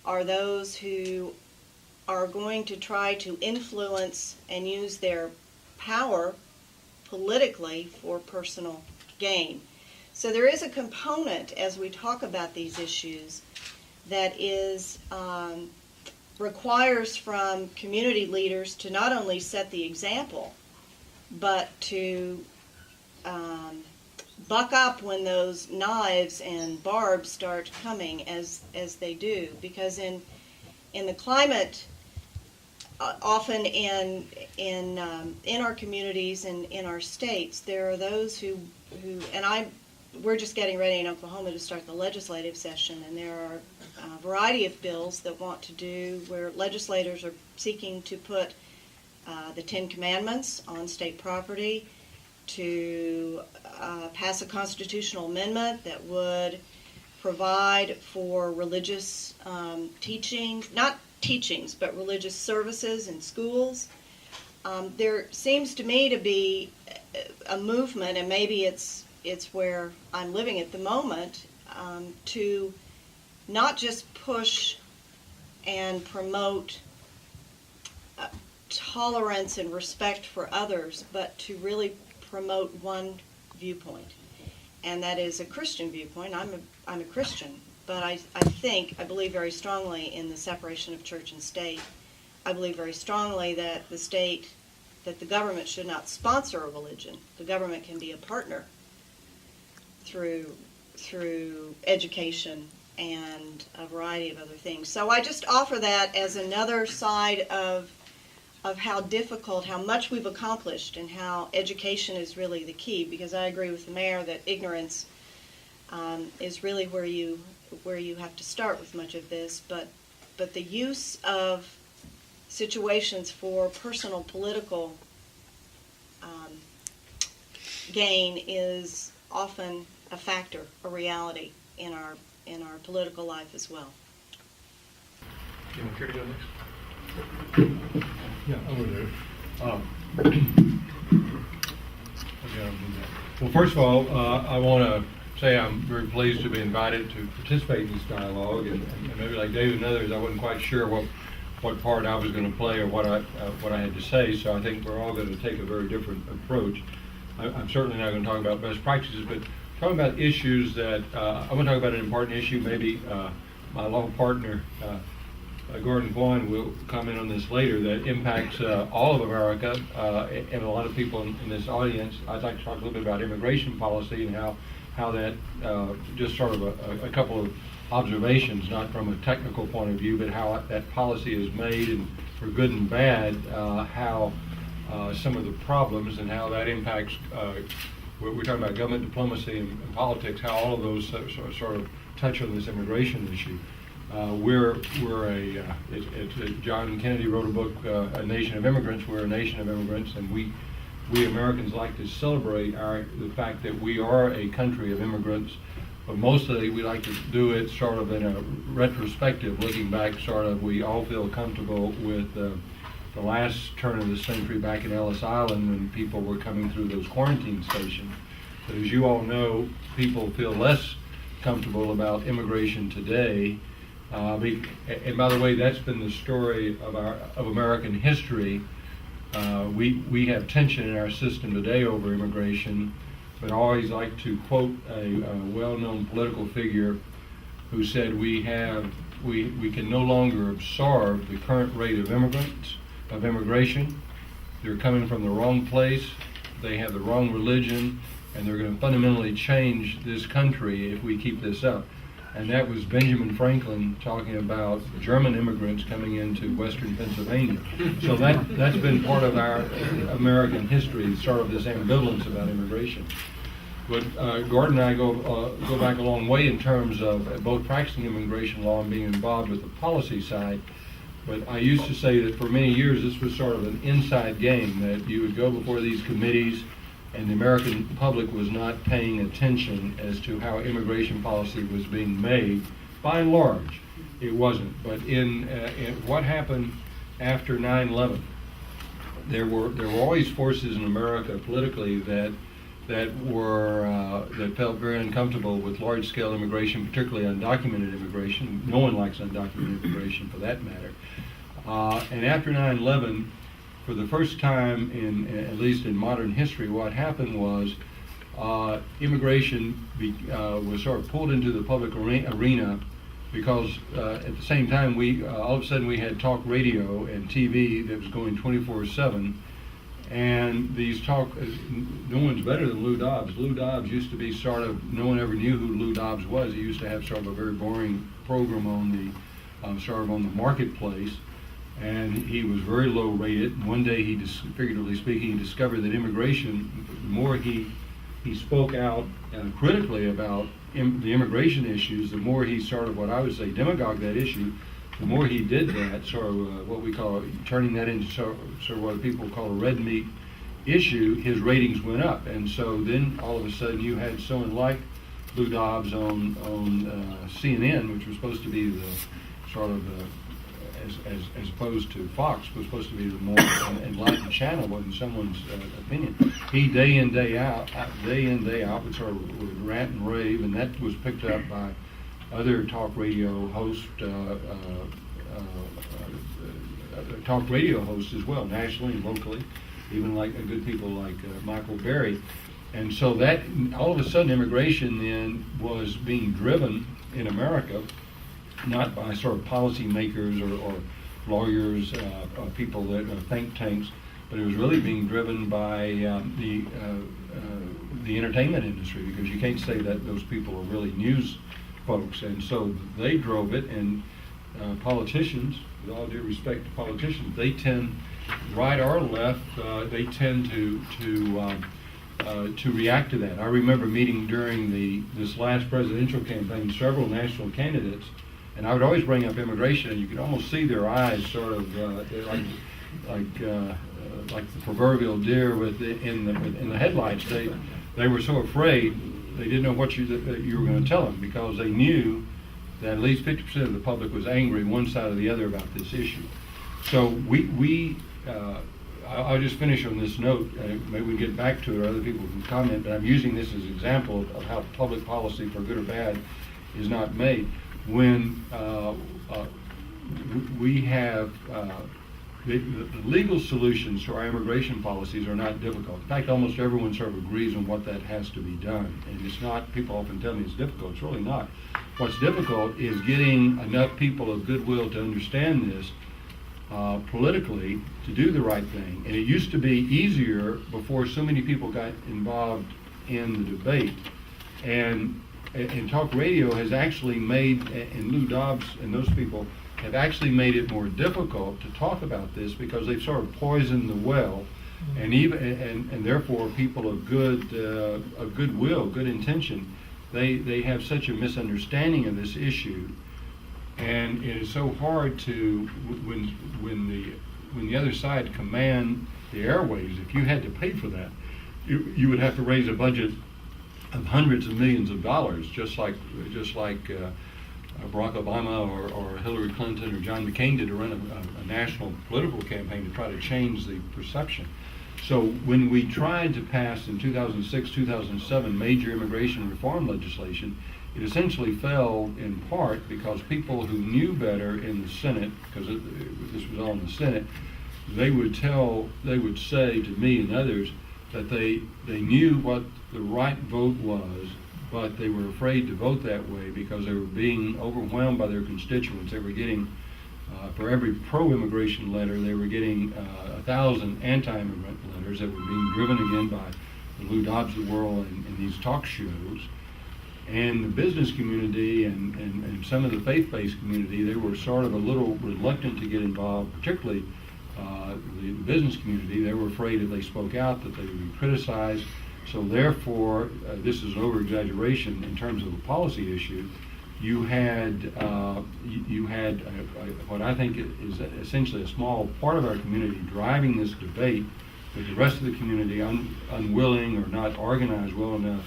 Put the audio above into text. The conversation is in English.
are those who are going to try to influence and use their power politically for personal gain. So there is a component as we talk about these issues that is requires from community leaders to not only set the example, but to buck up when those knives and barbs start coming as they do. Because in the climate, often in our communities and in our states, there are those who we're just getting ready in Oklahoma to start the legislative session, and there are a variety of bills that want to do where legislators are seeking to put the Ten Commandments on state property, to pass a constitutional amendment that would provide for religious teaching, not teachings, but religious services in schools. There seems to me to be a movement, and maybe it's where I'm living at the moment, to not just push and promote tolerance and respect for others, but to really promote one viewpoint, and that is a Christian viewpoint. I'm a Christian, but I believe very strongly in the separation of church and state. I believe very strongly that the government should not sponsor a religion. The government can be a partner through education and a variety of other things. So I just offer that as another side of how difficult, how much we've accomplished, and how education is really the key, because I agree with the mayor that ignorance is really where you have to start with much of this, but the use of situations for personal political gain is often a factor, a reality in our political life as well. Do you care to go next? Yeah, over there. Well, first of all, I want to say I'm very pleased to be invited to participate in this dialogue, and maybe like David and others, I wasn't quite sure what part I was going to play or what I had to say. So I think we're all going to take a very different approach. I'm certainly not going to talk about best practices, but talking about issues that I'm going to talk about an important issue. Maybe my law partner, Gordon Vaughn, will comment on this later, that impacts all of America and a lot of people in this audience. I'd like to talk a little bit about immigration policy and how that, just sort of a couple of observations, not from a technical point of view, but how that policy is made, and for good and bad, how some of the problems and how that impacts, we're talking about government diplomacy and politics, how all of those sort of touch on this immigration issue. John Kennedy wrote a book, A Nation of Immigrants. We're a nation of immigrants, and we Americans like to celebrate the fact that we are a country of immigrants, but mostly we like to do it sort of in a retrospective, looking back, sort of, we all feel comfortable with the last turn of the century back in Ellis Island when people were coming through those quarantine stations. But as you all know, people feel less comfortable about immigration today. And by the way, that's been the story of American history. We have tension in our system today over immigration, but I always like to quote a well-known political figure who said we can no longer absorb the current rate of immigration. They're coming from the wrong place, they have the wrong religion, and they're going to fundamentally change this country if we keep this up. And that was Benjamin Franklin talking about German immigrants coming into western Pennsylvania. So that's been part of our American history, sort of this ambivalence about immigration. But Gordon and I go back a long way in terms of both practicing immigration law and being involved with the policy side. But I used to say that for many years this was sort of an inside game, that you would go before these committees and the American public was not paying attention as to how immigration policy was being made. By and large, it wasn't. But in what happened after 9/11, there were always forces in America politically that that felt very uncomfortable with large-scale immigration, particularly undocumented immigration. No one likes undocumented immigration, for that matter. And after 9/11, for the first time at least in modern history, what happened was immigration was sort of pulled into the public arena because at the same time all of a sudden we had talk radio and TV that was going 24/7. And no one's better than Lou Dobbs. Lou Dobbs used to be no one ever knew who Lou Dobbs was. He used to have sort of a very boring program on the marketplace, and he was very low rated. And one day figuratively speaking, he discovered that immigration, the more he spoke out critically about the immigration issues, the more he sort of, what I would say, demagogued that issue. The more he did that, sort of what we call turning that into sort of what people call a red meat issue, his ratings went up. And so then all of a sudden you had someone like Lou Dobbs on CNN, which was supposed to be the sort of as opposed to Fox, was supposed to be the more enlightened channel in someone's opinion. He day in day out would sort of rant and rave, and that was picked up by other talk radio hosts as well, nationally and locally, even like good people like Michael Berry. And so that all of a sudden immigration then was being driven in America not by sort of policymakers or lawyers, people that are think tanks, but it was really being driven by the entertainment industry, because you can't say that those people are really news folks. And so they drove it, and politicians, with all due respect to politicians, they tend, right or left, they tend to react to that. I remember meeting during this last presidential campaign several national candidates, and I would always bring up immigration, and you could almost see their eyes sort of like the proverbial deer in the headlights. They were so afraid they didn't know what you were going to tell them, because they knew that at least 50% of the public was angry one side or the other about this issue. So I'll just finish on this note. Maybe we can get back to it, or other people can comment, but I'm using this as an example of how public policy, for good or bad, is not made. When we have the legal solutions to our immigration policies are not difficult. In fact, almost everyone sort of agrees on what that has to be done. And it's not, people often tell me it's difficult. It's really not. What's difficult is getting enough people of goodwill to understand this politically, to do the right thing. And it used to be easier before so many people got involved in the debate. And talk radio has actually made, and Lou Dobbs and those people have actually made it more difficult to talk about this, because they've sort of poisoned the well, and therefore people of goodwill, good intention, they have such a misunderstanding of this issue, and it is so hard to when the other side command the airwaves. If you had to pay for that, you would have to raise a budget of hundreds of millions of dollars, just like Barack Obama or Hillary Clinton or John McCain did to run a national political campaign to try to change the perception. So when we tried to pass in 2006, 2007 major immigration reform legislation, it essentially fell in part because people who knew better in the Senate, because this was all in the Senate, they would say to me and others that they knew what the right vote was, but they were afraid to vote that way because they were being overwhelmed by their constituents. They were getting, for every pro-immigration letter, they were getting 1,000 anti-immigrant letters that were being driven again by the Lou Dobbs of the world and these talk shows. And the business community and some of the faith-based community, they were sort of a little reluctant to get involved, particularly the business community. They were afraid if they spoke out that they would be criticized. So therefore, this is an over-exaggeration in terms of a policy issue. You had what I think is essentially a small part of our community driving this debate, with the rest of the community unwilling or not organized well enough